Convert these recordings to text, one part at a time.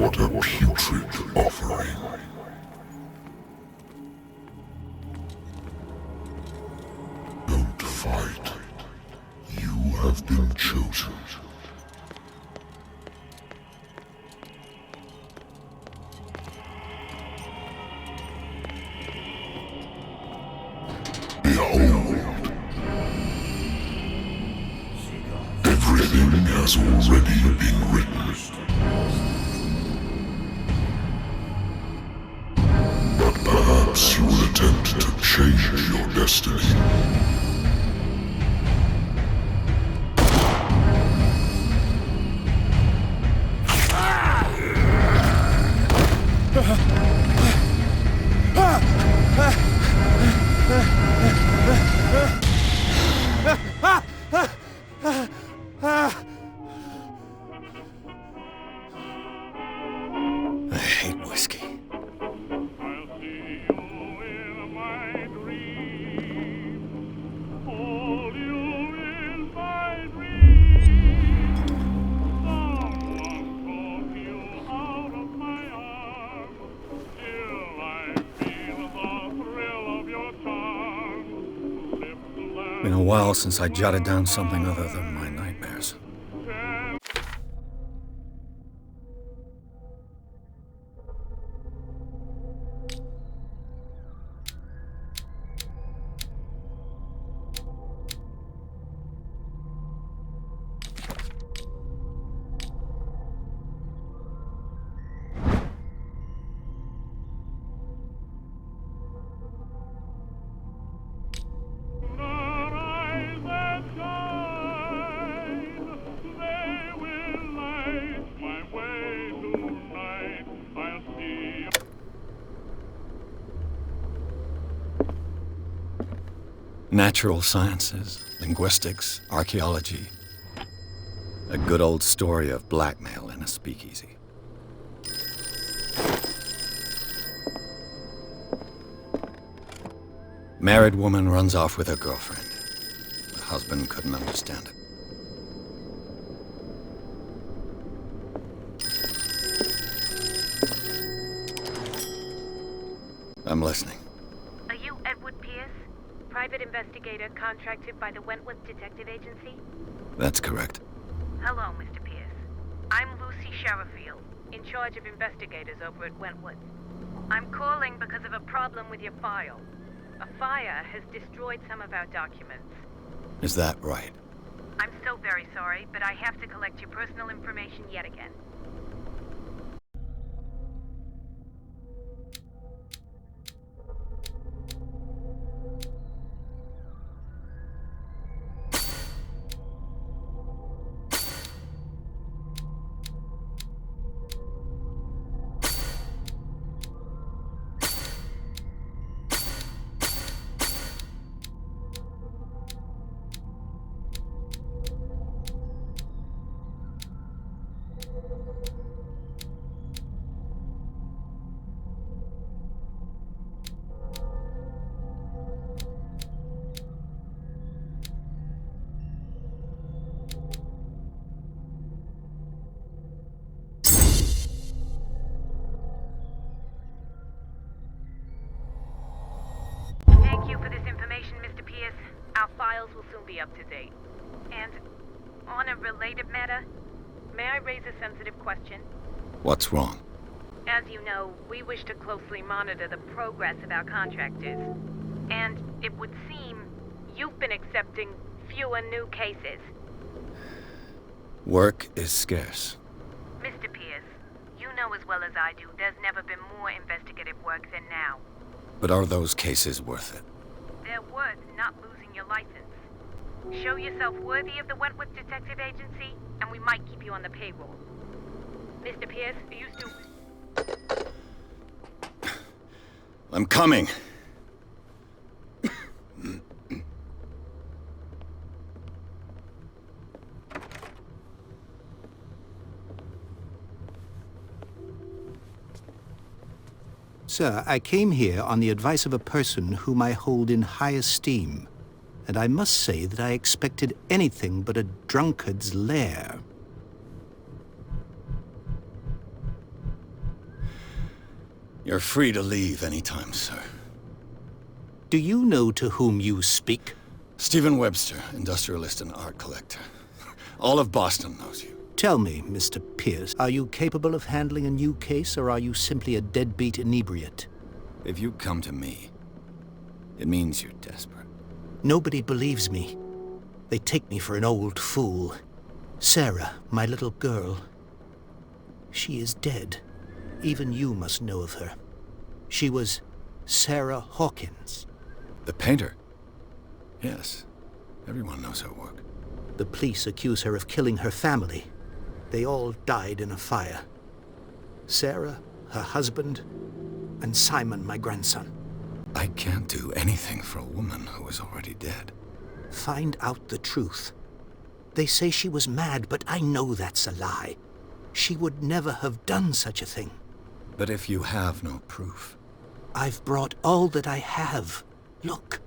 What a putrid offering. Don't fight. You have been chosen. Behold. Everything has already been written. But perhaps you will attempt to change your destiny. I hate whiskey. Been a while since I jotted down something other than my nightmares. Natural sciences, linguistics, archaeology. A good old story of blackmail in a speakeasy. Married woman runs off with her girlfriend. The husband couldn't understand it. I'm listening. Are you Edward Pierce? Private investigator contracted by the Wentworth Detective Agency? That's correct. Hello, Mr. Pierce. I'm Lucy Sherifield, in charge of investigators over at Wentworth. I'm calling because of a problem with your file. A fire has destroyed some of our documents. Is that right? I'm so very sorry, but I have to collect your personal information yet again. Thank you for this information, Mr. Pierce. Our files will soon be up to date. And on a related matter, may I raise a sensitive question? What's wrong? As you know, we wish to closely monitor the progress of our contractors. And it would seem you've been accepting fewer new cases. Work is scarce. Mr. Pierce, you know as well as I do there's never been more investigative work than now. But are those cases worth it? They're worth not losing your license. Show yourself worthy of the Wentworth Detective Agency, and we might keep you on the payroll. Mr. Pierce, are you still... I'm coming. Sir, I came here on the advice of a person whom I hold in high esteem, and I must say that I expected anything but a drunkard's lair. You're free to leave anytime, sir. Do you know to whom you speak? Stephen Webster, industrialist and art collector. All of Boston knows you. Tell me, Mr. Pierce, are you capable of handling a new case, or are you simply a deadbeat inebriate? If you come to me, it means you're desperate. Nobody believes me. They take me for an old fool. Sarah, my little girl, she is dead. Even you must know of her. She was Sarah Hawkins. The painter? Yes. Everyone knows her work. The police accuse her of killing her family. They all died in a fire. Sarah, her husband, and Simon, my grandson. I can't do anything for a woman who is already dead. Find out the truth. They say she was mad, but I know that's a lie. She would never have done such a thing. But if you have no proof... I've brought all that I have. Look.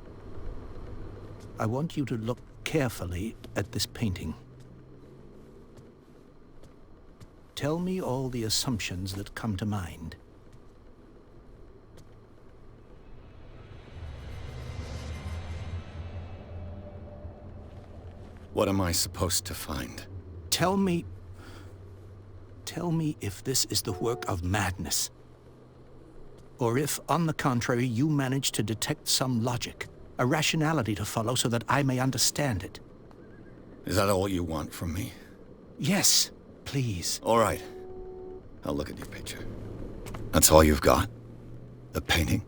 I want you to look carefully at this painting. Tell me all the assumptions that come to mind. What am I supposed to find? Tell me if this is the work of madness. Or if, on the contrary, you manage to detect some logic, a rationality to follow so that I may understand it. Is that all you want from me? Yes, please. All right. I'll look at your picture. That's all you've got? The painting?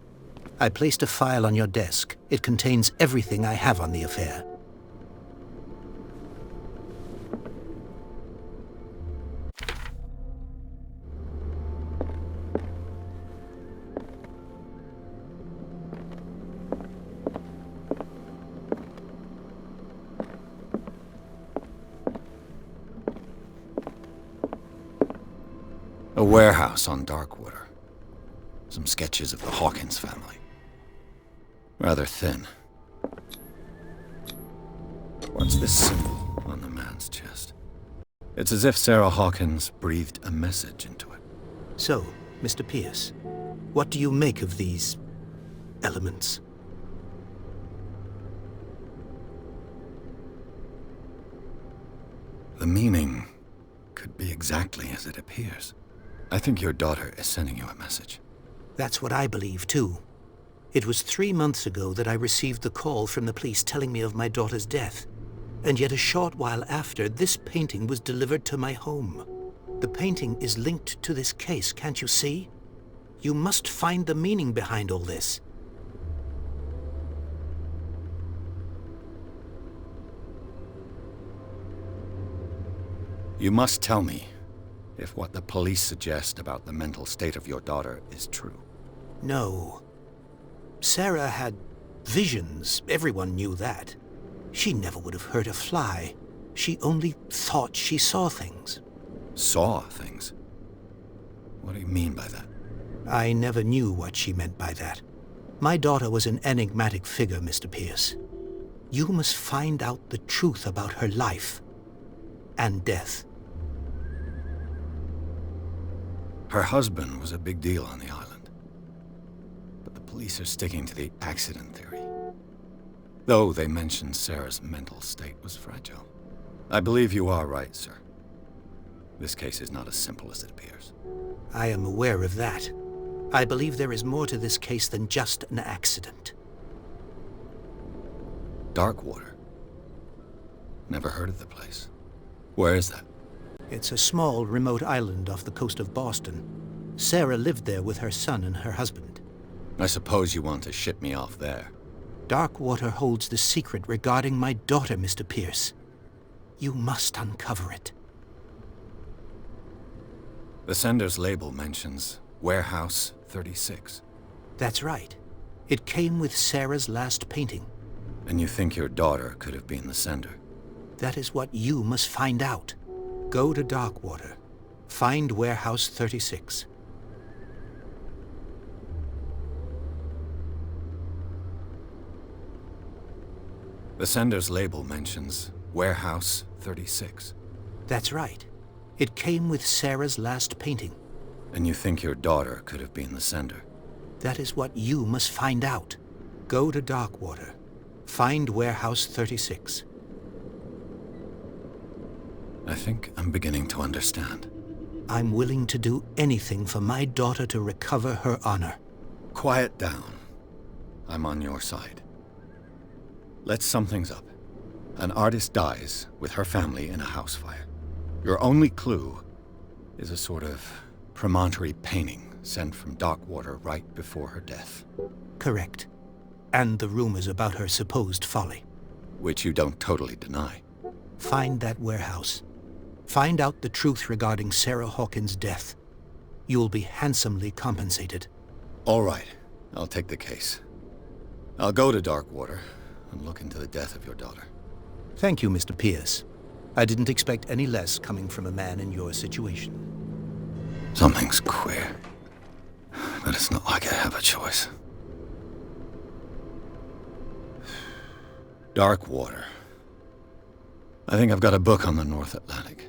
I placed a file on your desk. It contains everything I have on the affair. A warehouse on Darkwater. Some sketches of the Hawkins family. Rather thin. What's this symbol on the man's chest? It's as if Sarah Hawkins breathed a message into it. So, Mr. Pierce, what do you make of these elements? The meaning could be exactly as it appears. I think your daughter is sending you a message. That's what I believe, too. It was 3 months ago that I received the call from the police telling me of my daughter's death. And yet a short while after, this painting was delivered to my home. The painting is linked to this case, can't you see? You must find the meaning behind all this. You must tell me if what the police suggest about the mental state of your daughter is true. No. Sarah had visions. Everyone knew that. She never would have hurt a fly. She only thought she saw things. Saw things? What do you mean by that? I never knew what she meant by that. My daughter was an enigmatic figure, Mr. Pierce. You must find out the truth about her life and death. Her husband was a big deal on the island. But the police are sticking to the accident theory. Though they mentioned Sarah's mental state was fragile. I believe you are right, sir. This case is not as simple as it appears. I am aware of that. I believe there is more to this case than just an accident. Darkwater? Never heard of the place. Where is that? It's a small, remote island off the coast of Boston. Sarah lived there with her son and her husband. I suppose you want to ship me off there. Darkwater holds the secret regarding my daughter, Mr. Pierce. You must uncover it. The sender's label mentions Warehouse 36. That's right. It came with Sarah's last painting. And you think your daughter could have been the sender? That is what you must find out. Go to Darkwater. Find Warehouse 36. The sender's label mentions Warehouse 36. That's right. It came with Sarah's last painting. And you think your daughter could have been the sender? That is what you must find out. Go to Darkwater. Find Warehouse 36. I think I'm beginning to understand. I'm willing to do anything for my daughter to recover her honor. Quiet down. I'm on your side. Let's sum things up. An artist dies with her family in a house fire. Your only clue is a sort of promontory painting sent from Darkwater right before her death. Correct. And the rumors about her supposed folly. Which you don't totally deny. Find that warehouse. Find out the truth regarding Sarah Hawkins' death. You'll be handsomely compensated. All right, I'll take the case. I'll go to Darkwater and look into the death of your daughter. Thank you, Mr. Pierce. I didn't expect any less coming from a man in your situation. Something's queer. But it's not like I have a choice. Darkwater. I think I've got a book on the North Atlantic.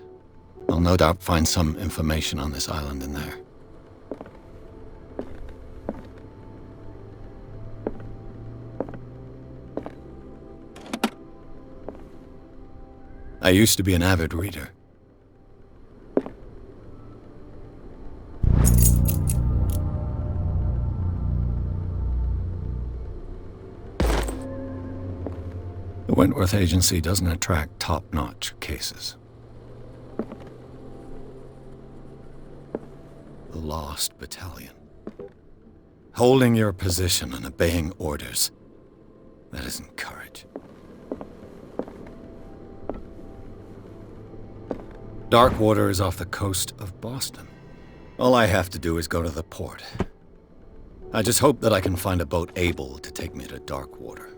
I'll no doubt find some information on this island in there. I used to be an avid reader. The Wentworth Agency doesn't attract top-notch cases. The Lost Battalion. Holding your position and obeying orders. That isn't courage. Darkwater is off the coast of Boston. All I have to do is go to the port. I just hope that I can find a boat able to take me to Darkwater.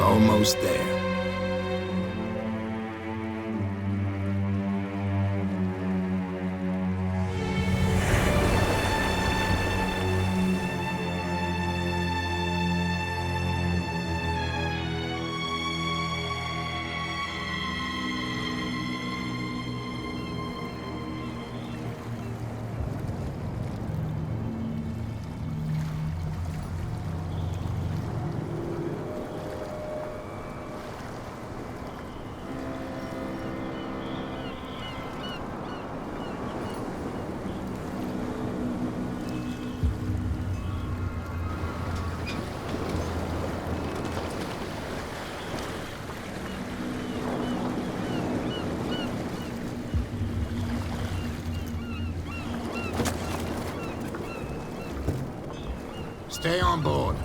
Almost there. Stay on board.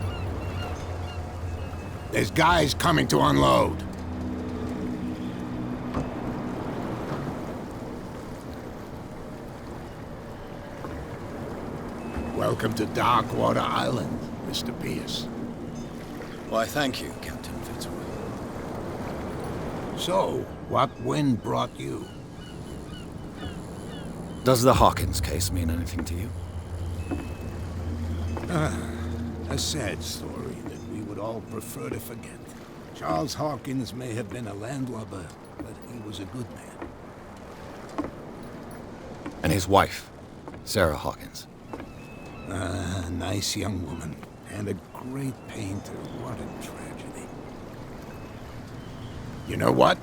There's guys coming to unload. Welcome to Darkwater Island, Mr. Pierce. Why, thank you, Captain Fitzroy. So, what wind brought you? Does the Hawkins case mean anything to you? A sad story that we would all prefer to forget. Charles Hawkins may have been a landlubber, but he was a good man. And his wife, Sarah Hawkins. A nice young woman, and a great painter. What a tragedy. You know what?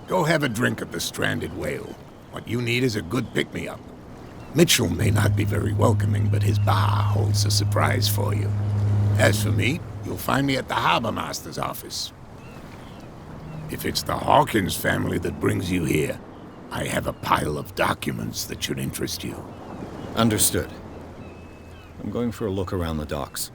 Go have a drink at the Stranded Whale. What you need is a good pick-me-up. Mitchell may not be very welcoming, but his bar holds a surprise for you. As for me, you'll find me at the Harbor Master's office. If it's the Hawkins family that brings you here, I have a pile of documents that should interest you. Understood. I'm going for a look around the docks.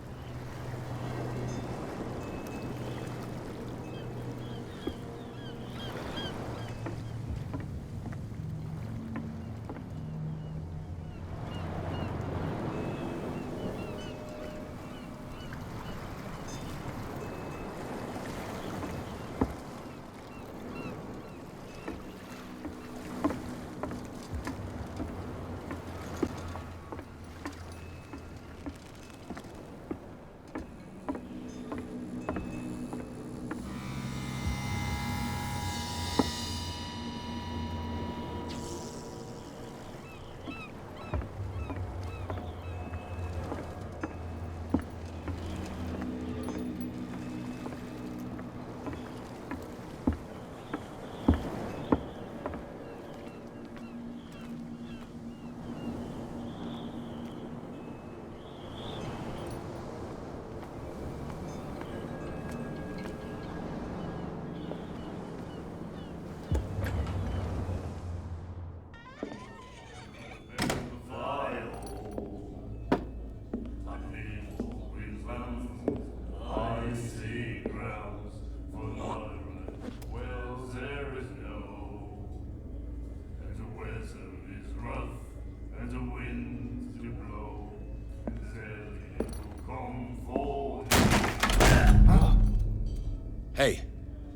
Hey,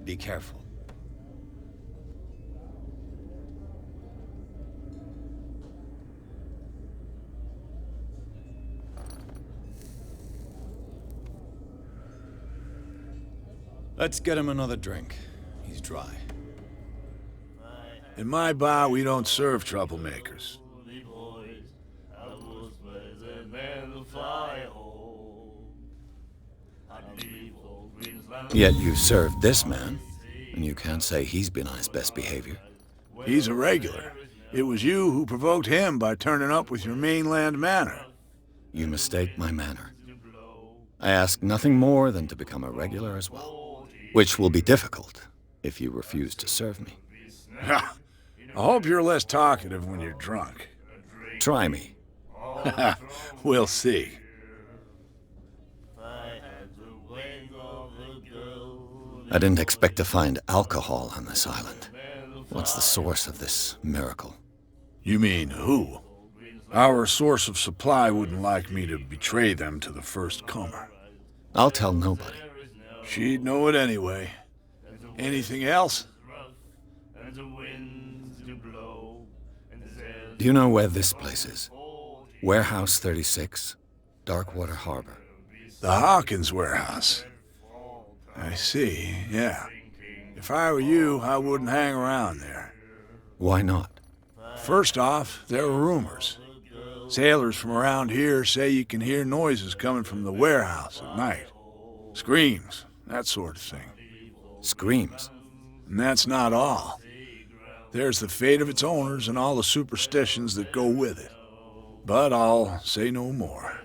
be careful. Let's get him another drink. He's dry. In my bar, we don't serve troublemakers. Yet you served this man, and you can't say he's been on his best behavior. He's a regular. It was you who provoked him by turning up with your mainland manner. You mistake my manner. I ask nothing more than to become a regular as well, which will be difficult if you refuse to serve me. I hope you're less talkative when you're drunk. Try me. We'll see. I didn't expect to find alcohol on this island. What's the source of this miracle? You mean who? Our source of supply wouldn't like me to betray them to the first comer. I'll tell nobody. She'd know it anyway. Anything else? Do you know where this place is? Warehouse 36, Darkwater Harbor. The Hawkins warehouse. I see, yeah. If I were you, I wouldn't hang around there. Why not? First off, there are rumors. Sailors from around here say you can hear noises coming from the warehouse at night. Screams, that sort of thing. Screams. And that's not all. There's the fate of its owners and all the superstitions that go with it. But I'll say no more.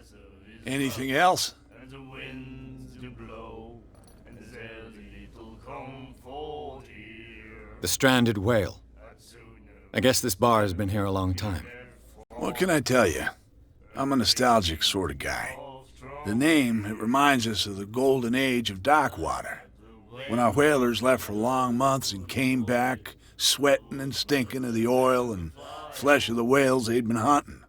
Anything else? The Stranded Whale. I guess this bar has been here a long time. What can I tell you? I'm a nostalgic sort of guy. The name, it reminds us of the golden age of dockwater, when our whalers left for long months and came back sweating and stinking of the oil and flesh of the whales they'd been hunting.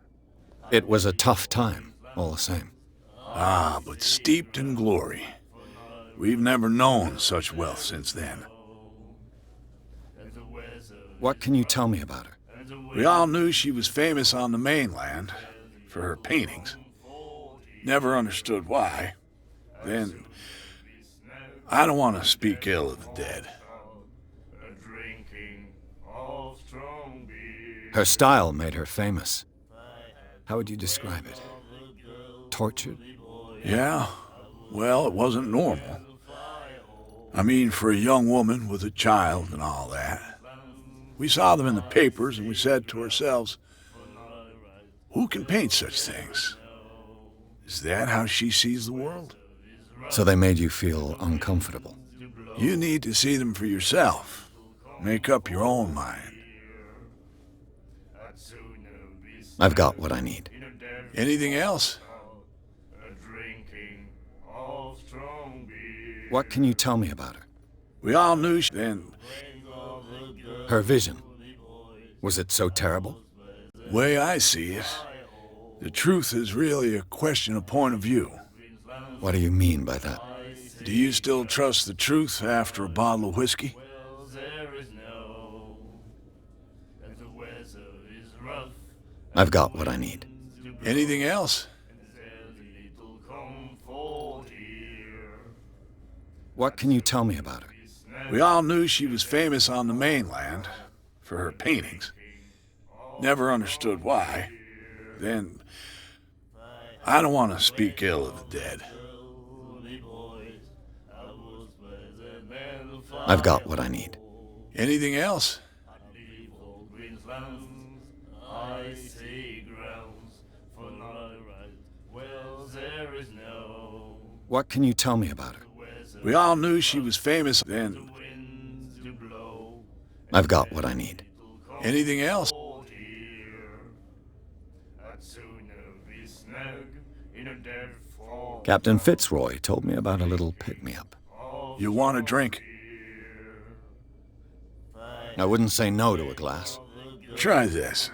It was a tough time, all the same. Ah, but steeped in glory. We've never known such wealth since then. What can you tell me about her? We all knew she was famous on the mainland for her paintings. Never understood why. Then, I don't want to speak ill of the dead. Her style made her famous. How would you describe it? Tortured? Yeah? Well, it wasn't normal. I mean, for a young woman with a child and all that. We saw them in the papers and we said to ourselves, who can paint such things? Is that how she sees the world? So they made you feel uncomfortable. You need to see them for yourself. Make up your own mind. I've got what I need. Anything else? What can you tell me about her? We all knew then. Her vision. Was it so terrible? Way I see it, the truth is really a question of point of view. What do you mean by that? Do you still trust the truth after a bottle of whiskey? I've got what I need. Anything else? What can you tell me about her? We all knew she was famous on the mainland for her paintings. Never understood why. Then, I don't want to speak ill of the dead. I've got what I need. Anything else? What can you tell me about her? We all knew she was famous then. I've got what I need. Anything else? Captain Fitzroy told me about a little pick-me-up. You want a drink? I wouldn't say no to a glass. Try this.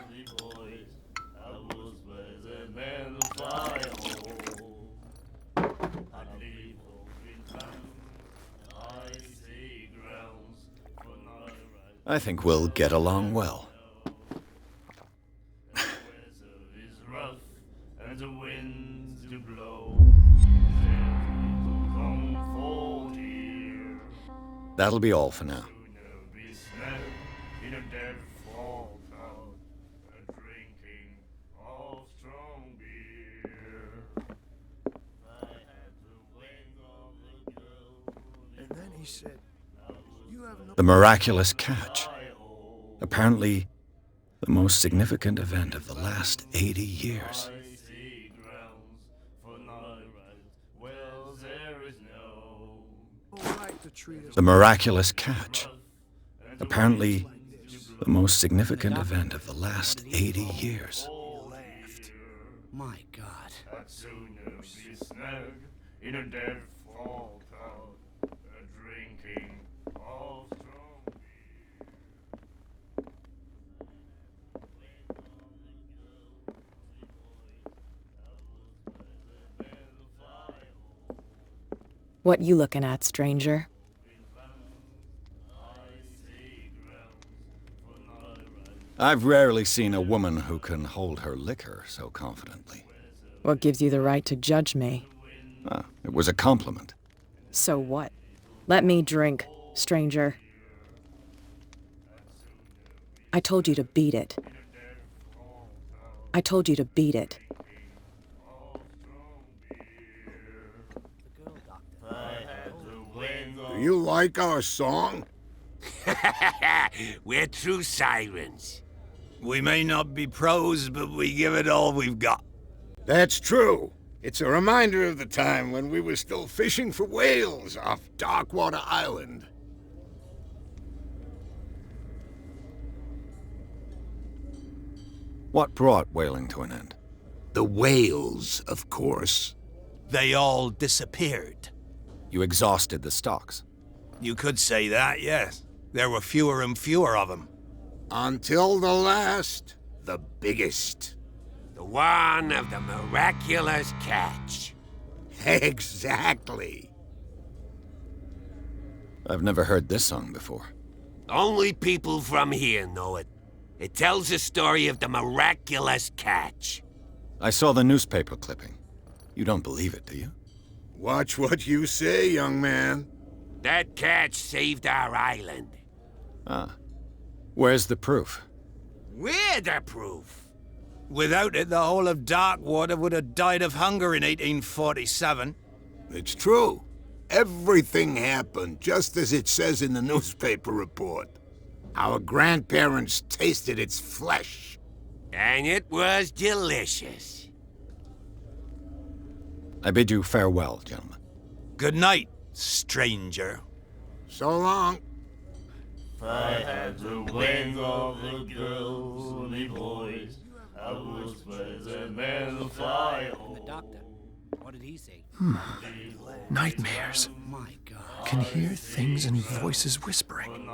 I think we'll get along well. That'll be all for now. The miraculous catch. Apparently, the most significant event of the last 80 years. The miraculous catch. Apparently, the most significant event of the last 80 years. My God. What you looking at, stranger? I've rarely seen a woman who can hold her liquor so confidently. What gives you the right to judge me? It was a compliment. So what? Let me drink, stranger. I told you to beat it. I told you to beat it. Do you like our song? We're true sirens. We may not be pros, but we give it all we've got. That's true. It's a reminder of the time when we were still fishing for whales off Darkwater Island. What brought whaling to an end? The whales, of course. They all disappeared. You exhausted the stocks. You could say that, yes. There were fewer and fewer of them. Until the last, the biggest. The one of the miraculous catch. Exactly. I've never heard this song before. Only people from here know it. It tells the story of the miraculous catch. I saw the newspaper clipping. You don't believe it, do you? Watch what you say, young man. That catch saved our island. Ah. Where's the proof? We're the proof. Without it, the whole of Darkwater would have died of hunger in 1847. It's true. Everything happened just as it says in the newspaper report. Our grandparents tasted its flesh. And it was delicious. I bid you farewell, gentlemen. Good night, stranger. So long. If I had the wings of the girls' voice, I was present and the fire. The doctor, what did he say? Nightmares. My God. Can hear things and voices whispering.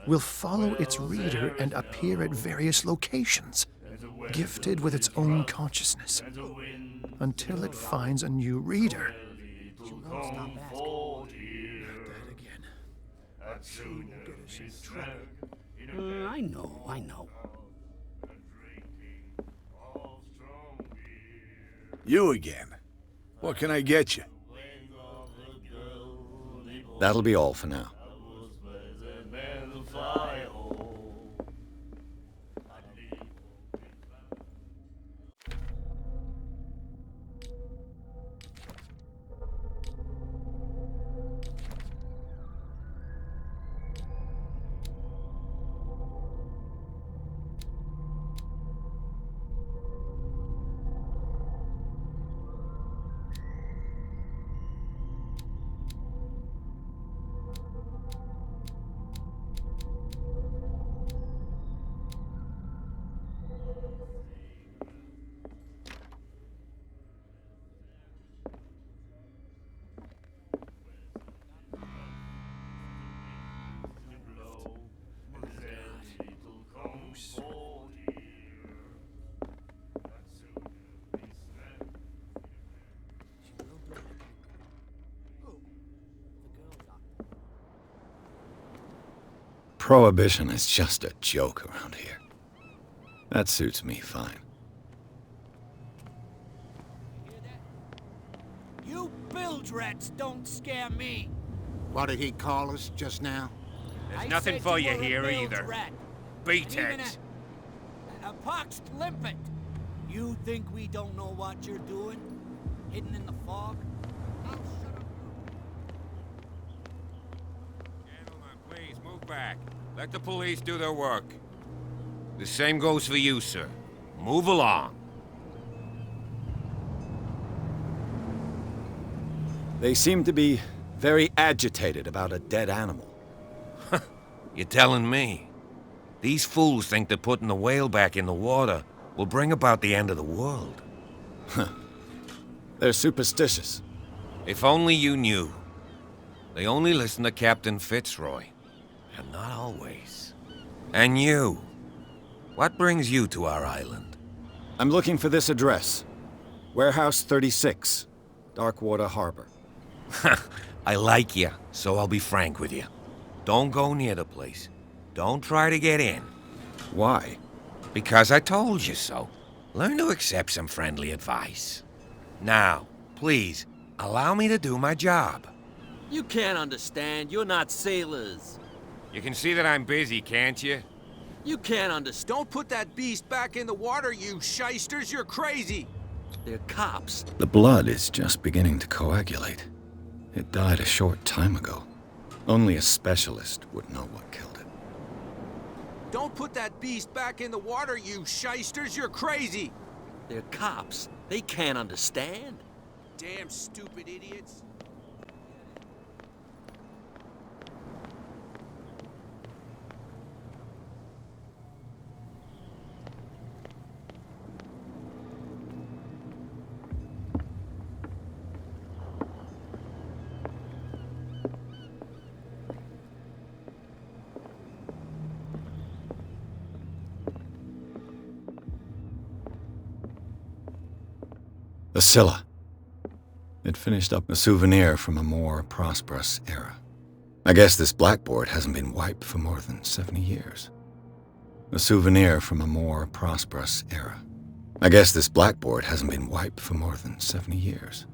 Will follow its reader and appear at various locations, gifted with its own consciousness, until it finds a new reader. I know. You again. What can I get you? That'll be all for now. Prohibition is just a joke around here. That suits me fine. You bilge rats don't scare me. What did he call us just now? There's nothing for you here either. Beatex. A pox limpet. You think we don't know what you're doing? Hidden in the fog? I'll shut up. Gentlemen, please move back. Let the police do their work. The same goes for you, sir. Move along. They seem to be very agitated about a dead animal. You're telling me? These fools think that putting the whale back in the water will bring about the end of the world. They're superstitious. If only you knew. They only listen to Captain Fitzroy. And not always. And you. What brings you to our island? I'm looking for this address. Warehouse 36, Darkwater Harbor. I like you, so I'll be frank with you. Don't go near the place. Don't try to get in. Why? Because I told you so. Learn to accept some friendly advice. Now, please, allow me to do my job. You can't understand. You're not sailors. You can see that I'm busy, can't you? You can't understand. Don't put that beast back in the water, you shysters. You're crazy. They're cops. The blood is just beginning to coagulate. It died a short time ago. Only a specialist would know what killed it. Don't put that beast back in the water, you shysters. You're crazy. They're cops. They can't understand. Damn stupid idiots. The Scylla. It finished up a souvenir from a more prosperous era. I guess this blackboard hasn't been wiped for more than 70 years. A souvenir from a more prosperous era. I guess this blackboard hasn't been wiped for more than 70 years.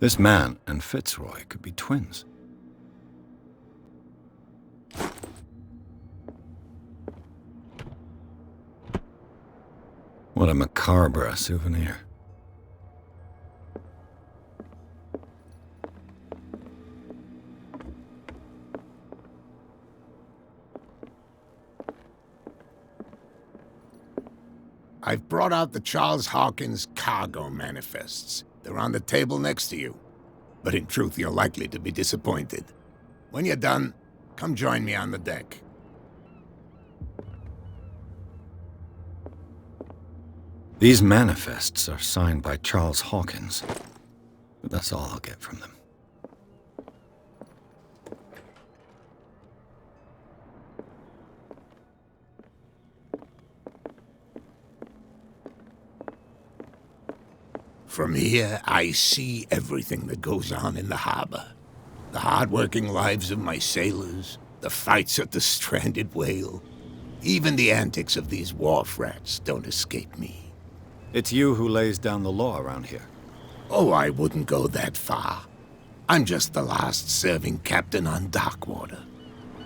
This man and Fitzroy could be twins. What a macabre souvenir. I've brought out the Charles Hawkins cargo manifests. They're on the table next to you. But in truth, you're likely to be disappointed. When you're done, come join me on the deck. These manifests are signed by Charles Hawkins, but that's all I'll get from them. From here, I see everything that goes on in the harbor. The hard-working lives of my sailors, the fights at the stranded whale. Even the antics of these wharf rats don't escape me. It's you who lays down the law around here. Oh, I wouldn't go that far. I'm just the last serving captain on Darkwater.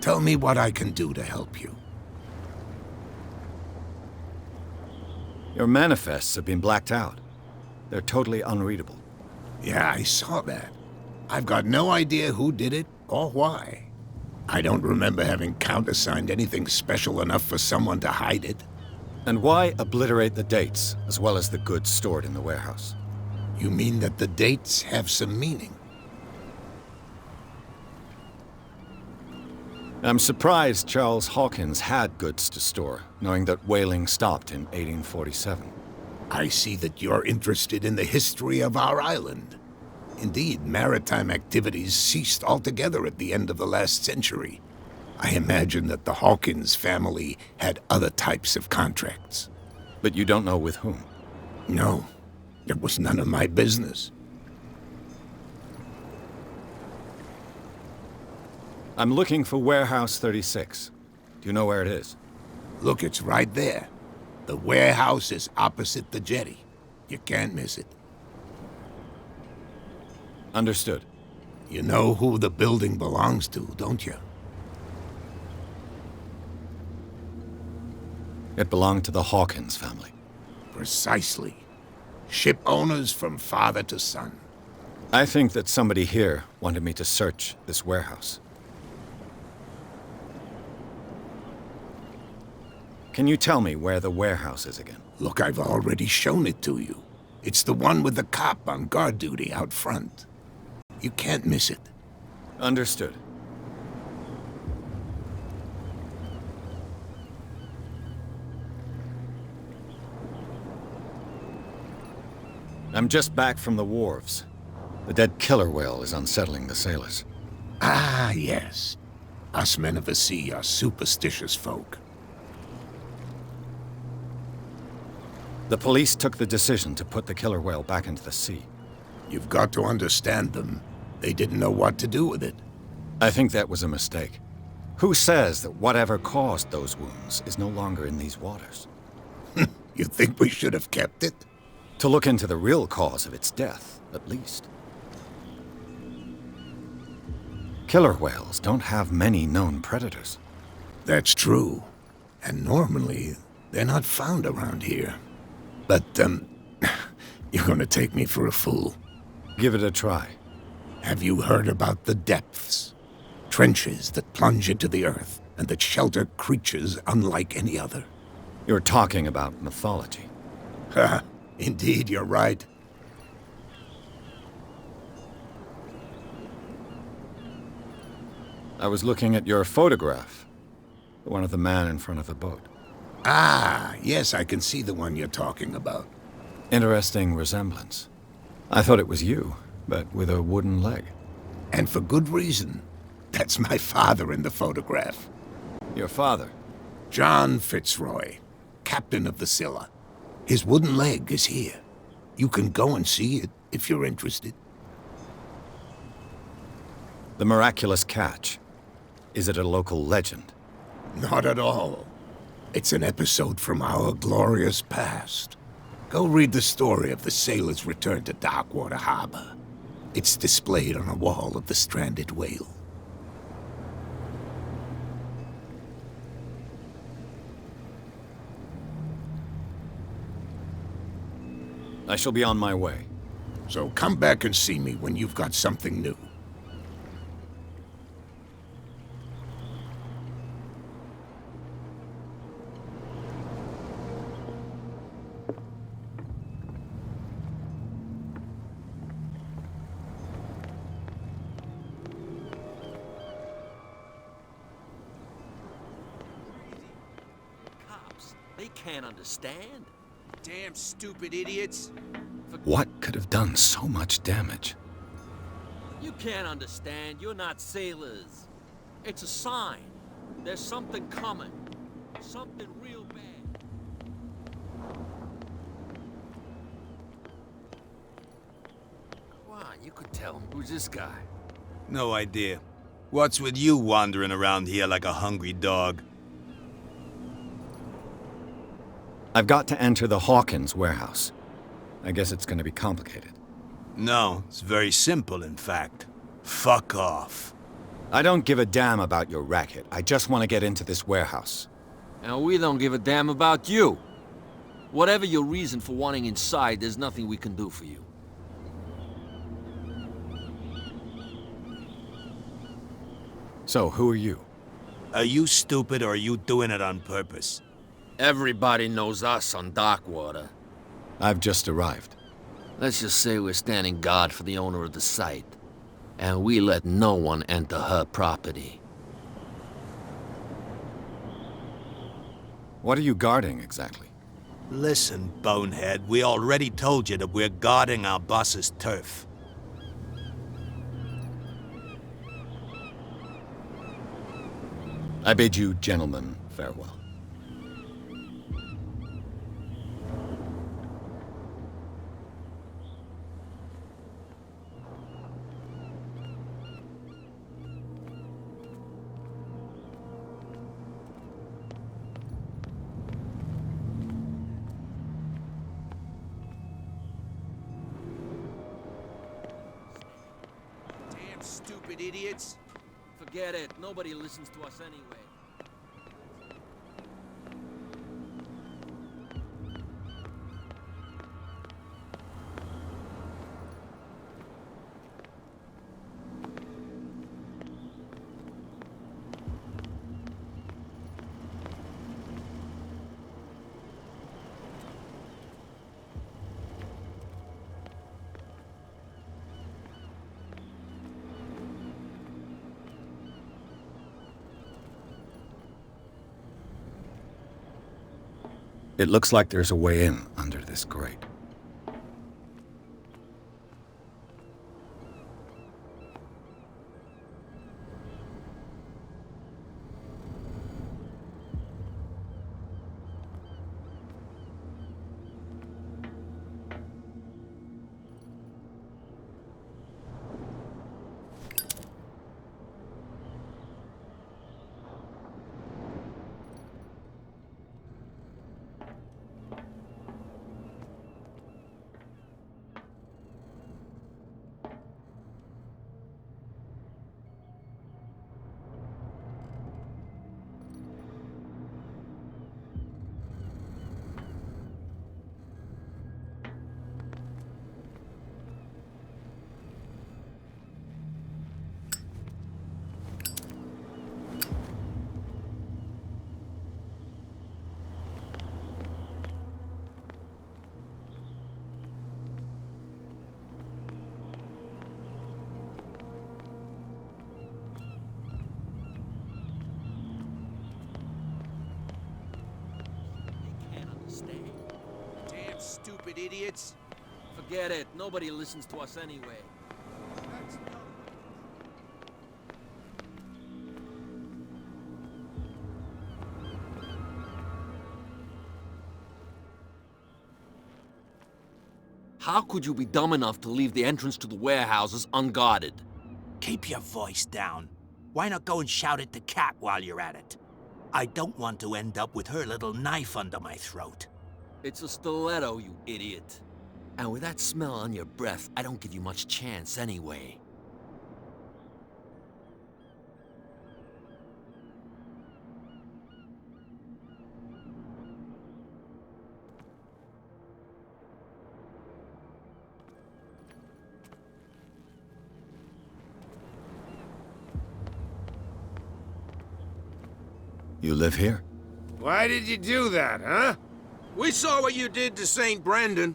Tell me what I can do to help you. Your manifests have been blacked out. They're totally unreadable. Yeah, I saw that. I've got no idea who did it or why. I don't remember having countersigned anything special enough for someone to hide it. And why obliterate the dates, as well as the goods stored in the warehouse? You mean that the dates have some meaning? I'm surprised Charles Hawkins had goods to store, knowing that whaling stopped in 1847. I see that you're interested in the history of our island. Indeed, maritime activities ceased altogether at the end of the last century. I imagine that the Hawkins family had other types of contracts. But you don't know with whom? No, it was none of my business. I'm looking for Warehouse 36. Do you know where it is? Look, it's right there. The warehouse is opposite the jetty. You can't miss it. Understood. You know who the building belongs to, don't you? It belonged to the Hawkins family. Precisely. Ship owners from father to son. I think that somebody here wanted me to search this warehouse. Can you tell me where the warehouse is again? Look, I've already shown it to you. It's the one with the cop on guard duty out front. You can't miss it. Understood. I'm just back from the wharves. The dead killer whale is unsettling the sailors. Ah, yes. Us men of the sea are superstitious folk. The police took the decision to put the killer whale back into the sea. You've got to understand them. They didn't know what to do with it. I think that was a mistake. Who says that whatever caused those wounds is no longer in these waters? You think we should have kept it? To look into the real cause of its death, at least. Killer whales don't have many known predators. That's true. And normally, they're not found around here. But, you're gonna take me for a fool. Give it a try. Have you heard about the depths? Trenches that plunge into the earth and that shelter creatures unlike any other. You're talking about mythology. Ha! Indeed, you're right. I was looking at your photograph. The one of the man in front of the boat. Ah, yes, I can see the one you're talking about. Interesting resemblance. I thought it was you, but with a wooden leg. And for good reason. That's my father in the photograph. Your father? John Fitzroy, captain of the Scylla. His wooden leg is here. You can go and see it if you're interested. The miraculous catch. Is it a local legend? Not at all. It's an episode from our glorious past. Go read the story of the sailor's return to Darkwater Harbor. It's displayed on a wall of the stranded whale. I shall be on my way. So come back and see me when you've got something new. Cops, they can't understand. Damn stupid idiots. What could have done so much damage? You can't understand. You're not sailors. It's a sign. There's something coming. Something real bad. Come on, you could tell. Who's this guy? No idea. What's with you wandering around here like a hungry dog? I've got to enter the Hawkins warehouse. I guess it's going to be complicated. No, it's very simple, in fact. Fuck off. I don't give a damn about your racket. I just want to get into this warehouse. And we don't give a damn about you. Whatever your reason for wanting inside, there's nothing we can do for you. So, who are you? Are you stupid or are you doing it on purpose? Everybody knows us on Darkwater. I've just arrived. Let's just say we're standing guard for the owner of the site. And we let no one enter her property. What are you guarding, exactly? Listen, bonehead, we already told you that we're guarding our boss's turf. I bid you gentlemen farewell. Damn stupid idiots. Forget it. Nobody listens to us anyway. It looks like there's a way in under this grate. stupid idiots. Forget it. Nobody listens to us anyway. How could you be dumb enough to leave the entrance to the warehouses unguarded? Keep your voice down. Why not go and shout at the cat while you're at it? I don't want to end up with her little knife under my throat. It's a stiletto, you idiot. And with that smell on your breath, I don't give you much chance anyway. You live here? Why did you do that, huh? We saw what you did to St. Brendan.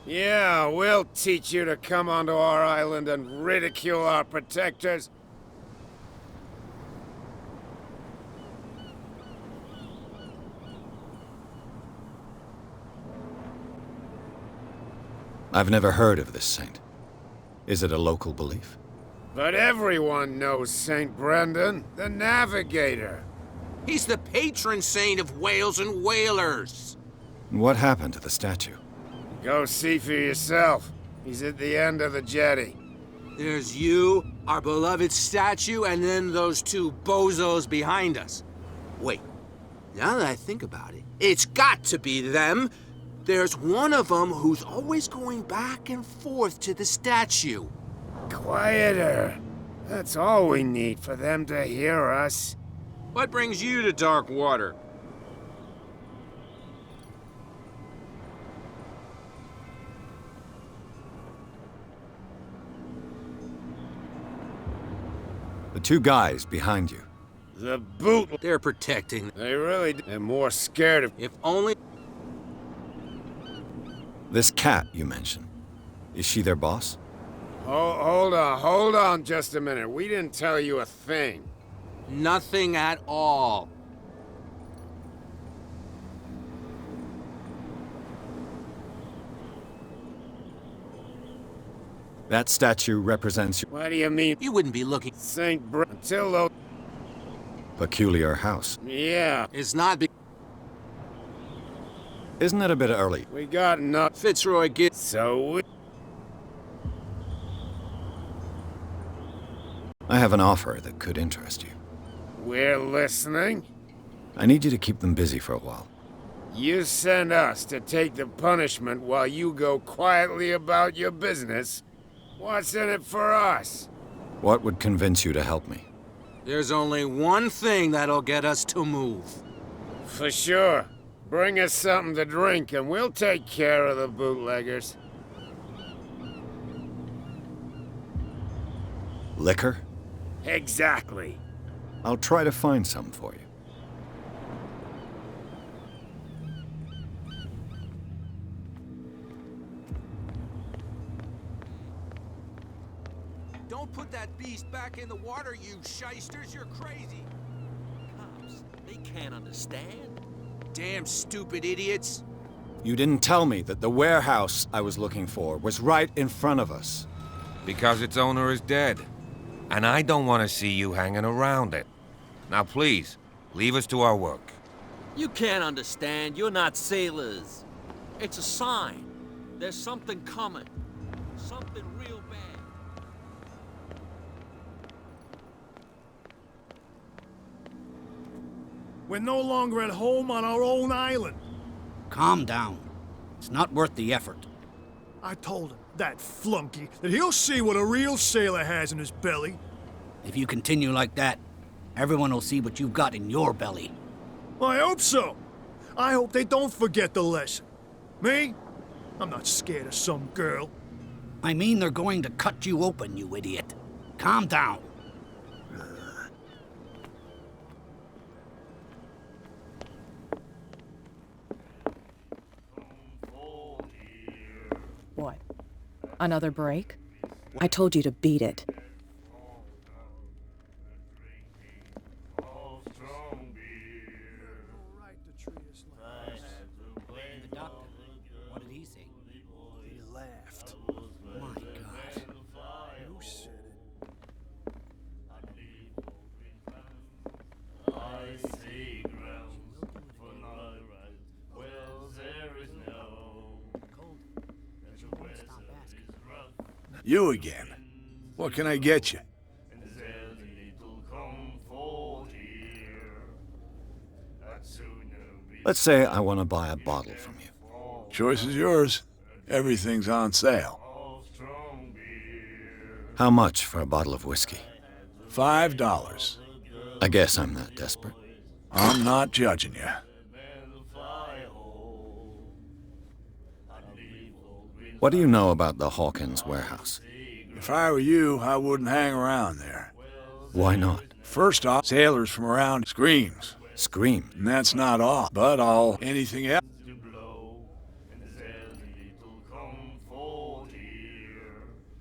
Yeah, we'll teach you to come onto our island and ridicule our protectors. I've never heard of this saint. Is it a local belief? But everyone knows St. Brendan, the Navigator. He's the patron saint of whales and whalers. What happened to the statue? Go see for yourself. He's at the end of the jetty. There's you, our beloved statue, and then those two bozos behind us. Wait, now that I think about it, it's got to be them. There's one of them who's always going back and forth to the statue. Quieter. That's all we need for them to hear us. What brings you to dark water? The two guys behind you. The boot... They're protecting. They really... They're more scared of... If only... This cat you mentioned. Is she their boss? Hold on just a minute. We didn't tell you a thing. Nothing at all. That statue represents your What do you mean? You wouldn't be looking... St. Brendan... peculiar house. Yeah. It's not... Isn't it a bit early? We got enough... Fitzroy get... So we... I have an offer that could interest you. We're listening. I need you to keep them busy for a while. You send us to take the punishment while you go quietly about your business. What's in it for us? What would convince you to help me? There's only one thing that'll get us to move. For sure. Bring us something to drink and we'll take care of the bootleggers. Liquor? Exactly. I'll try to find some for you. Don't put that beast back in the water, you shysters. You're crazy. Cops, they can't understand. Damn stupid idiots. You didn't tell me that the warehouse I was looking for was right in front of us. Because its owner is dead. And I don't want to see you hanging around it. Now please, leave us to our work. You can't understand. You're not sailors. It's a sign. There's something coming. Something real bad. We're no longer at home on our own island. Calm down. It's not worth the effort. I told him, that flunky, that he'll see what a real sailor has in his belly. If you continue like that, everyone will see what you've got in your belly. I hope so. I hope they don't forget the lesson. Me? I'm not scared of some girl. I mean they're going to cut you open, you idiot. Calm down. What? Another break? I told you to beat it. The doctor, what did he say? You again. What can I get you? Let's say I want to buy a bottle from you. Choice is yours. Everything's on sale. How much for a bottle of whiskey? $5. I guess I'm not desperate. I'm not judging you. What do you know about the Hawkins warehouse? If I were you, I wouldn't hang around there. Why not? First off, sailors from around screams. Scream? And that's not all, but anything else.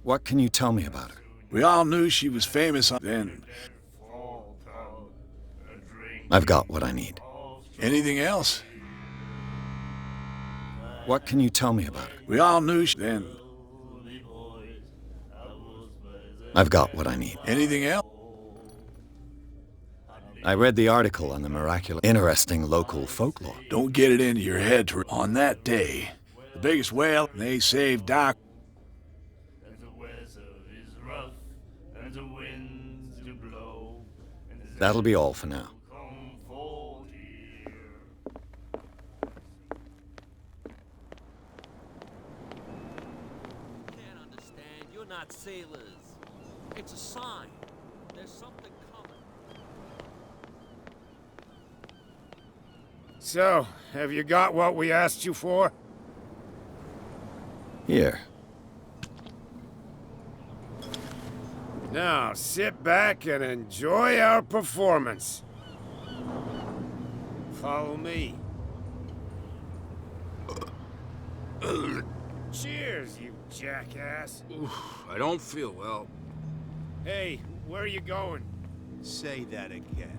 What can you tell me about her? We all knew she was famous then. I've got what I need. Anything else? What can you tell me about her? We all knew then. I've got what I need. Anything else? I read the article on the miraculous, interesting local folklore. Don't get it into your head. On that day, the biggest whale, they saved Doc. That'll be all for now. Can't understand. You're not sailors. It's a sign. There's something coming. So, have you got what we asked you for? Here. Now, sit back and enjoy our performance. Follow me. Cheers, you jackass. Oof, I don't feel well. Hey, where are you going? Say that again.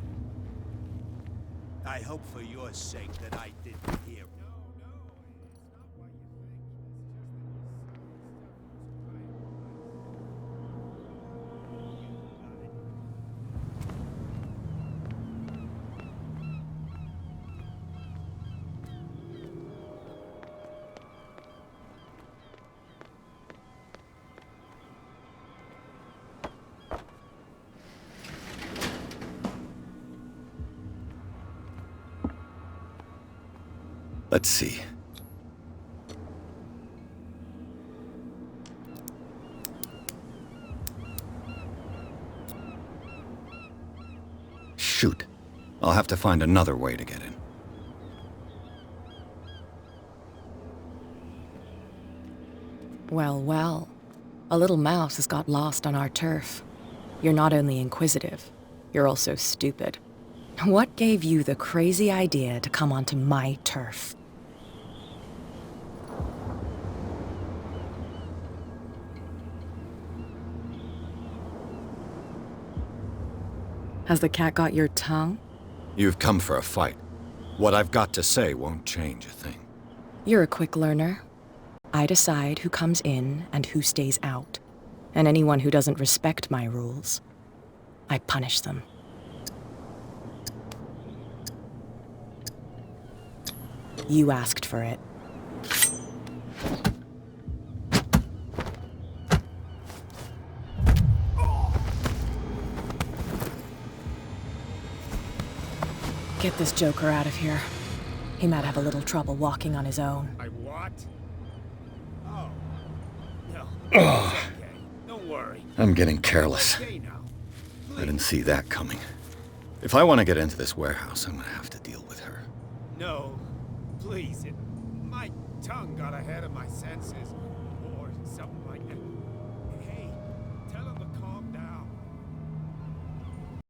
I hope for your sake that I didn't hear. Let's see. Shoot. I'll have to find another way to get in. Well, well. A little mouse has got lost on our turf. You're not only inquisitive, you're also stupid. What gave you the crazy idea to come onto my turf? Has the cat got your tongue? You've come for a fight. What I've got to say won't change a thing. You're a quick learner. I decide who comes in and who stays out. And anyone who doesn't respect my rules, I punish them. You asked for it. Get this joker out of here. He might have a little trouble walking on his own. I what? Oh. No. It's okay. Don't worry. I'm getting careless. Okay now. I didn't see that coming. If I want to get into this warehouse, I'm gonna have to deal with her. No. Please. My tongue got ahead of my senses. Or something like that.